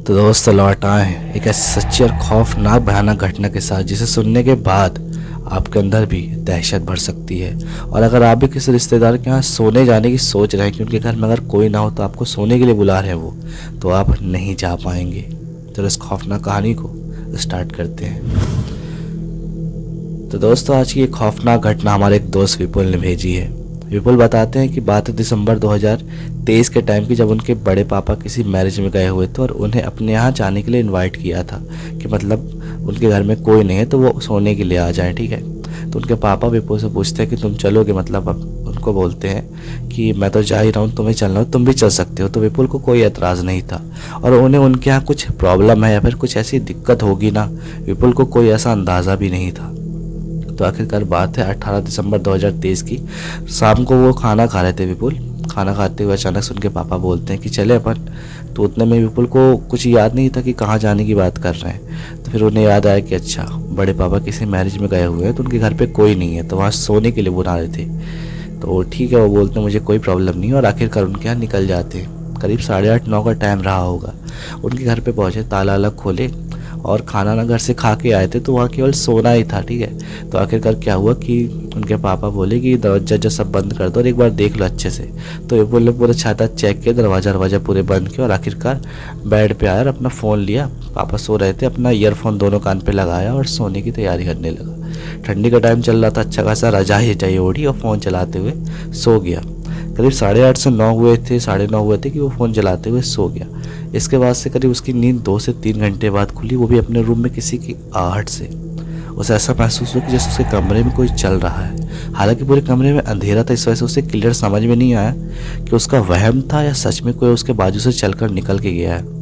तो दोस्तों लौट आए एक ऐसी सच्ची और खौफनाक भयानक घटना के साथ जिसे सुनने के बाद आपके अंदर भी दहशत भर सकती है। और अगर आप भी किसी रिश्तेदार के यहाँ सोने जाने की सोच रहे हैं कि उनके घर में अगर कोई ना हो तो आपको सोने के लिए बुला रहे हैं वो, तो आप नहीं जा पाएंगे। तो इस खौफनाक कहानी को स्टार्ट करते हैं। तो दोस्तों आज की एक खौफनाक घटना हमारे एक दोस्त विपुल ने भेजी है। विपुल बताते हैं कि बात है दिसंबर 2023 के टाइम की, जब उनके बड़े पापा किसी मैरिज में गए हुए थे और उन्हें अपने यहाँ जाने के लिए इनवाइट किया था कि मतलब उनके घर में कोई नहीं है तो वो सोने के लिए आ जाएं, ठीक है। तो उनके पापा विपुल से पूछते हैं कि तुम चलोगे, मतलब अब उनको बोलते हैं कि मैं तो जा ही रहा हूँ, तुम्हें चलना हो तुम भी चल सकते हो। तो विपुल को कोई एतराज़ नहीं था और उन्हें उनके यहाँ कुछ प्रॉब्लम है या फिर कुछ ऐसी दिक्कत होगी ना, विपुल को कोई ऐसा अंदाज़ा भी नहीं था। तो आखिरकार बात है 18 दिसंबर 2023 की। शाम को वो खाना खा रहे थे विपुल। खाना खाते हुए अचानक से उनके पापा बोलते हैं कि चले अपन। तो उतने में विपुल को कुछ याद नहीं था कि कहाँ जाने की बात कर रहे हैं। तो फिर उन्हें याद आया कि अच्छा बड़े पापा किसी मैरिज में गए हुए हैं तो उनके घर पे कोई नहीं है, तो वहाँ सोने के लिए बुला रहे थे। तो ठीक है, वो बोलते मुझे कोई प्रॉब्लम नहीं है और आखिरकार उनके यहाँ निकल जाते हैं। करीब 8:30-9 का टाइम रहा होगा। उनके घर पे पहुँचे, ताला अलग खोले और खाना ना घर से खा के आए थे तो वहाँ केवल सोना ही था, ठीक है। तो आखिरकार क्या हुआ कि उनके पापा बोले कि दरवाजा सब बंद कर दो और एक बार देख लो अच्छे से। तो ये बोले पूरा छाता चेक किया, दरवाजा पूरे बंद किया और आखिरकार बेड पे आया और अपना फ़ोन लिया। पापा सो रहे थे, अपना ईयरफोन दोनों कान पे लगाया और सोने की तैयारी करने लगा। ठंडी का टाइम चल रहा था, अच्छा खासा रजाई ओढ़ी और फ़ोन चलाते हुए सो गया। करीब 8:30 से 9 हुए थे, 9:30 हुए थे कि वो फ़ोन चलाते हुए सो गया। इसके बाद से करीब उसकी नींद 2 से 3 घंटे बाद खुली, वो भी अपने रूम में किसी की आहट से। उसे ऐसा महसूस हुआ कि जैसे उसके कमरे में कोई चल रहा है। हालांकि पूरे कमरे में अंधेरा था, इस वजह से उसे क्लियर समझ में नहीं आया कि उसका वहम था या सच में कोई उसके बाजू से चलकर निकल के गया है।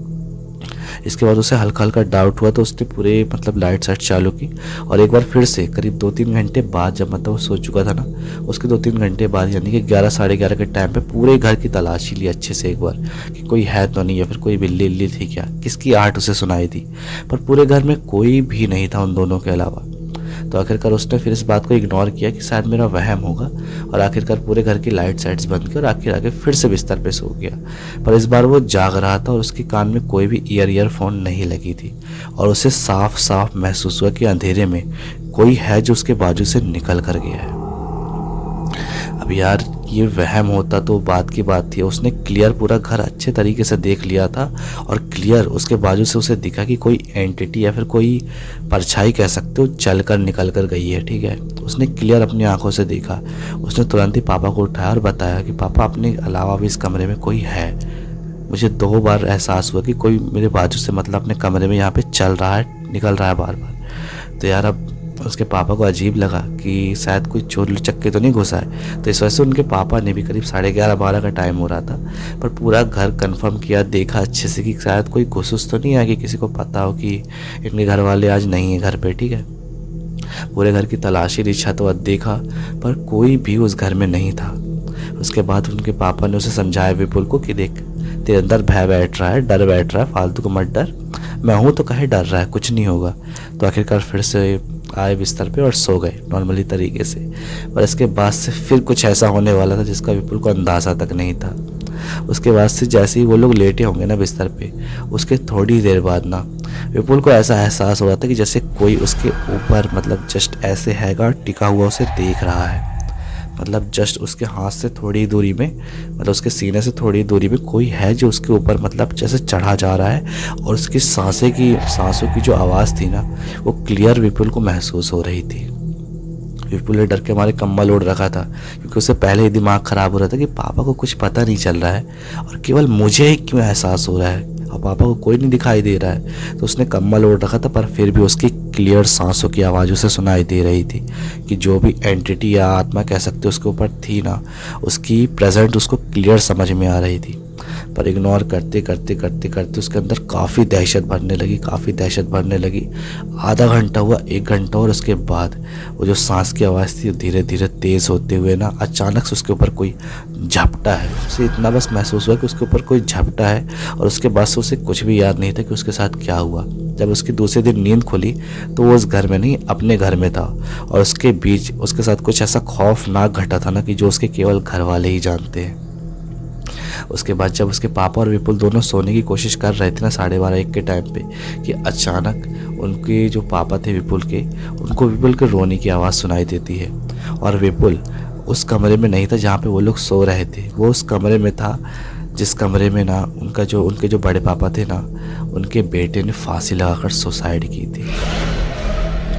इसके बाद उसे हल्का हल्का डाउट हुआ तो उसने पूरे लाइट साइट चालू की और एक बार फिर से करीब 2-3 घंटे बाद, जब वो सो चुका था ना, उसके 2-3 घंटे बाद यानी कि 11 साढ़े 11 के टाइम पे पूरे घर की तलाशी ली अच्छे से एक बार कि कोई है तो नहीं, या फिर कोई बिल्ली उल्ली थी क्या, किसकी आहट उसे सुनाई थी। पर पूरे घर में कोई भी नहीं था उन दोनों के अलावा। तो आखिरकार उसने फिर इस बात को इग्नोर किया कि शायद मेरा वहम होगा और आखिरकार पूरे घर की लाइट साइट्स बंद की और आगे फिर से बिस्तर पे सो गया। पर इस बार वो जाग रहा था और उसके कान में कोई भी ईयरफोन नहीं लगी थी और उसे साफ साफ महसूस हुआ कि अंधेरे में कोई है जो उसके बाजू से निकल कर गया है। अब यार ये वहम होता तो बात की बात थी, उसने क्लियर पूरा घर अच्छे तरीके से देख लिया था और क्लियर उसके बाजू से उसे दिखा कि कोई एंटिटी या फिर कोई परछाई कह सकते हो चल कर निकल कर गई है, ठीक है। उसने क्लियर अपनी आंखों से देखा। उसने तुरंत ही पापा को उठाया और बताया कि पापा अपने अलावा भी इस कमरे में कोई है। मुझे 2 बार एहसास हुआ कि कोई मेरे बाजू से अपने कमरे में यहाँ पे चल रहा है, निकल रहा है बार बार। तो यार अब उसके पापा को अजीब लगा कि शायद कोई चोर लुचक्के तो नहीं घुसा है। तो इस वजह से उनके पापा ने भी करीब 11:30-12 का टाइम हो रहा था, पर पूरा घर कंफर्म किया, देखा अच्छे से कि शायद कोई घुस तो नहीं आया, कि किसी को पता हो कि इनके घर वाले आज नहीं है घर पे, ठीक है। पूरे घर की तलाशी ली, छत वत देखा, पर कोई भी उस घर में नहीं था। उसके बाद उनके पापा ने उसे समझाया विपुल को कि देख तेरे अंदर भय बैठ रहा है, डर बैठ रहा है, फालतू को मत डर, मैं हूँ तो कहे डर रहा है, कुछ नहीं होगा। तो आखिरकार फिर से आए बिस्तर पे और सो गए नॉर्मली तरीके से। पर इसके बाद से फिर कुछ ऐसा होने वाला था जिसका विपुल को अंदाज़ा तक नहीं था। उसके बाद से जैसे ही वो लोग लेटे होंगे ना बिस्तर पे, उसके थोड़ी देर बाद ना विपुल को ऐसा एहसास हो रहा था कि जैसे कोई उसके ऊपर जस्ट ऐसे हैगा टिका हुआ उसे देख रहा है। जस्ट उसके हाथ से थोड़ी दूरी में, उसके सीने से थोड़ी दूरी में कोई है जो उसके ऊपर जैसे चढ़ा जा रहा है और उसकी सांसों की जो आवाज़ थी ना, वो क्लियर विपुल को महसूस हो रही थी। विपुल ने डर के मारे कंबल ओढ़ रखा था क्योंकि उससे पहले ही दिमाग ख़राब हो रहा था कि पापा को कुछ पता नहीं चल रहा है और केवल मुझे ही क्यों एहसास हो रहा है और पापा को कोई नहीं दिखाई दे रहा है। तो उसने कंबल ओढ़ रखा था, पर फिर भी उसकी क्लियर सांसों की आवाज़ उसे सुनाई दे रही थी कि जो भी एंटिटी या आत्मा कह सकते उसके ऊपर थी ना, उसकी प्रेजेंट उसको क्लियर समझ में आ रही थी। पर इग्नोर करते करते करते करते उसके अंदर काफ़ी दहशत भरने लगी। आधा घंटा हुआ, 1 घंटा, और उसके बाद वो जो सांस की आवाज़ थी धीरे धीरे तेज़ होते हुए ना अचानक से उसके ऊपर कोई झपटा है। उसे इतना बस महसूस हुआ कि उसके ऊपर कोई झपटा है और उसके बाद से उसे कुछ भी याद नहीं था कि उसके साथ क्या हुआ। जब उसकी दूसरे दिन नींद खुली तो वो उस घर में नहीं, अपने घर में था और उसके बीच उसके साथ कुछ ऐसा खौफनाक घटा था ना कि जो उसके केवल घर वाले ही जानते हैं। उसके बाद जब उसके पापा और विपुल दोनों सोने की कोशिश कर रहे थे ना 12:30-1 के टाइम पे, कि अचानक उनके जो पापा थे विपुल के, उनको विपुल के रोने की आवाज़ सुनाई देती है। और विपुल उस कमरे में नहीं था जहाँ पे वो लोग सो रहे थे, वो उस कमरे में था जिस कमरे में ना उनके जो बड़े पापा थे ना, उनके बेटे ने फांसी लगाकर सुसाइड की थी।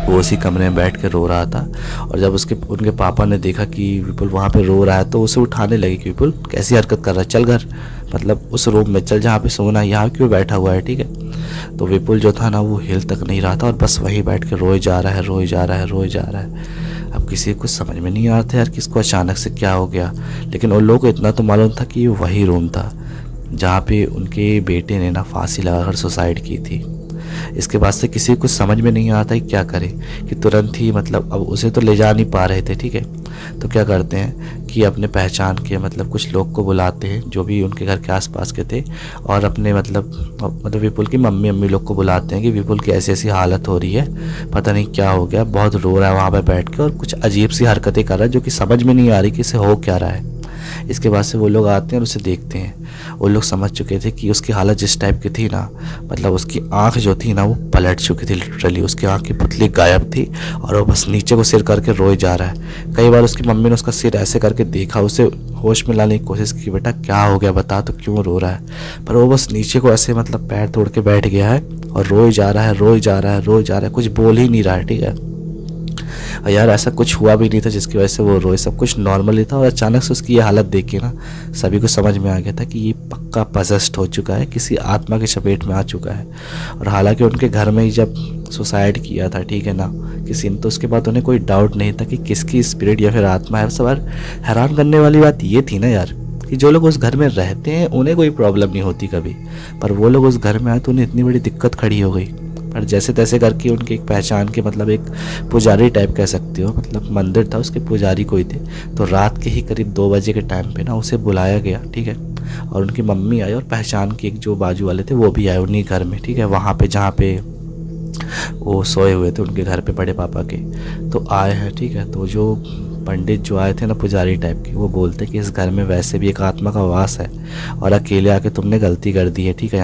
वो उसी कमरे में बैठ कर रो रहा था। और जब उनके पापा ने देखा कि विपुल वहाँ पे रो रहा है, तो उसे उठाने लगे कि विपुल कैसी हरकत कर रहा है, चल घर, मतलब उस रूम में चल जहाँ पे सोना है, यहाँ क्यों बैठा हुआ है, ठीक है। तो विपुल जो था ना वो हिल तक नहीं रहा था और बस वहीं बैठ के रोए जा रहा है, रोए जा रहा है, रोए जा रहा है। अब किसी को समझ में नहीं आता यार किसको अचानक से क्या हो गया, लेकिन उन लोगों को इतना तो मालूम था कि ये वही रूम था जहाँ पे उनके बेटे ने ना फांसी लगाकर सुसाइड की थी। इसके बाद से किसी को कुछ समझ में नहीं आता है क्या करे, कि तुरंत ही मतलब अब उसे तो ले जा नहीं पा रहे थे, ठीक है। तो क्या करते हैं कि अपने पहचान के मतलब कुछ लोग को बुलाते हैं जो भी उनके घर के आसपास के थे, और अपने मतलब विपुल की मम्मी लोग को बुलाते हैं कि विपुल की ऐसी ऐसी हालत हो रही है, पता नहीं क्या हो गया, बहुत रो रहा है वहाँ पे बैठ के और कुछ अजीब सी हरकतें कर रहा है जो कि समझ में नहीं आ रही कि इसे हो क्या रहा है। इसके बाद से वो लोग आते हैं और उसे देखते हैं। वो लोग समझ चुके थे कि उसकी हालत जिस टाइप की थी ना, मतलब उसकी आंख जो थी ना वो पलट चुकी थी लिटरली, उसकी आंख की पुतली गायब थी और वो बस नीचे को सिर करके रोए जा रहा है। कई बार उसकी मम्मी ने उसका सिर ऐसे करके देखा, उसे होश में लाने की कोशिश की, बेटा क्या हो गया बता, तो क्यों रो रहा है, पर वो बस नीचे को ऐसे मतलब पैर तोड़ के बैठ गया है और रोए जा रहा है, रोए जा रहा है, रोए जा रहा है, कुछ बोल ही नहीं रहा है, ठीक है। और यार ऐसा कुछ हुआ भी नहीं था जिसकी वजह से वो रोए, सब कुछ नॉर्मल ही था। और अचानक से उसकी ये हालत देख के ना सभी को समझ में आ गया था कि ये पक्का पजेस्ड हो चुका है, किसी आत्मा की चपेट में आ चुका है। और हालांकि उनके घर में ही जब सुसाइड किया था, ठीक है ना, किसी ने, तो उसके बाद उन्हें कोई डाउट नहीं था कि किसकी स्पिरिट या फिर आत्मा है। सब हैरान करने वाली बात ये थी ना यार कि जो लोग उस घर में रहते हैं उन्हें कोई प्रॉब्लम नहीं होती कभी, पर वो लोग उस घर में आए तो उन्हें इतनी बड़ी दिक्कत खड़ी हो गई। पर जैसे तैसे करके उनके एक पहचान के मतलब एक पुजारी टाइप कह सकते हो, मतलब मंदिर था उसके पुजारी कोई थे, तो रात के ही करीब 2 बजे के टाइम पे ना उसे बुलाया गया, ठीक है। और उनकी मम्मी आई और पहचान के एक जो बाजू वाले थे वो भी आए उन्हीं घर में, ठीक है, वहाँ पे जहाँ पे वो सोए हुए थे उनके घर पे बड़े पापा के, तो आए हैं, ठीक है। तो जो पंडित जो आए थे ना पुजारी टाइप के, वो बोलते कि इस घर में वैसे भी एक आत्मा का वास है और अकेले आके तुमने गलती कर दी है, ठीक है।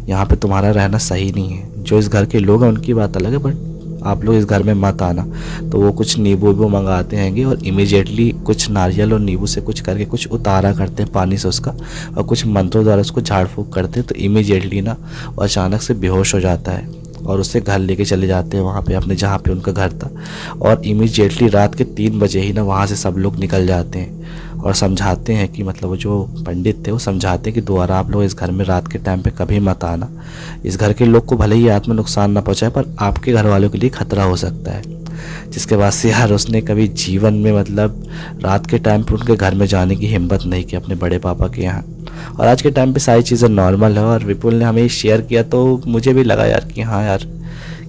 यहाँ पे तुम्हारा रहना सही नहीं है। जो इस घर के लोग हैं उनकी बात अलग है, बट आप लोग इस घर में मत आना। तो वो कुछ नींबू वीबू मंगाते हैंगे और इमीडिएटली कुछ नारियल और नींबू से कुछ करके कुछ उतारा करते हैं पानी से उसका, और कुछ मंत्रों द्वारा उसको झाड़ फूँक करते हैं। तो इमीडिएटली ना वो अचानक से बेहोश हो जाता है और उसे घर लेके चले जाते हैं वहाँ पे अपने जहाँ पे उनका घर था। और इमीडिएटली रात के 3 बजे ही ना वहाँ से सब लोग निकल जाते हैं और समझाते हैं कि मतलब वो जो पंडित थे वो समझाते हैं कि दोबारा आप लोग इस घर में रात के टाइम पे कभी मत आना। इस घर के लोग को भले ही आत्मा नुकसान ना पहुँचाए, पर आपके घर वालों के लिए खतरा हो सकता है। जिसके बाद से यार उसने कभी जीवन में मतलब रात के टाइम पे उनके घर में जाने की हिम्मत नहीं की अपने बड़े पापा के यहाँ। और आज के टाइम पे सारी चीज़ें नॉर्मल है, और विपुल ने हमें शेयर किया तो मुझे भी लगा यार कि हाँ यार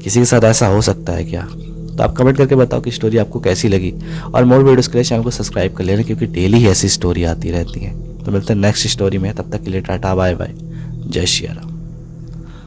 किसी के साथ ऐसा हो सकता है क्या। तो आप कमेंट करके बताओ कि स्टोरी आपको कैसी लगी, और मोर वीडियोस के लिए चैनल को सब्सक्राइब कर लेना क्योंकि डेली ही ऐसी स्टोरी आती रहती है। तो मिलते हैं नेक्स्ट स्टोरी में, तब तक के लिए टाटा बाय बाय, जय श्री राम।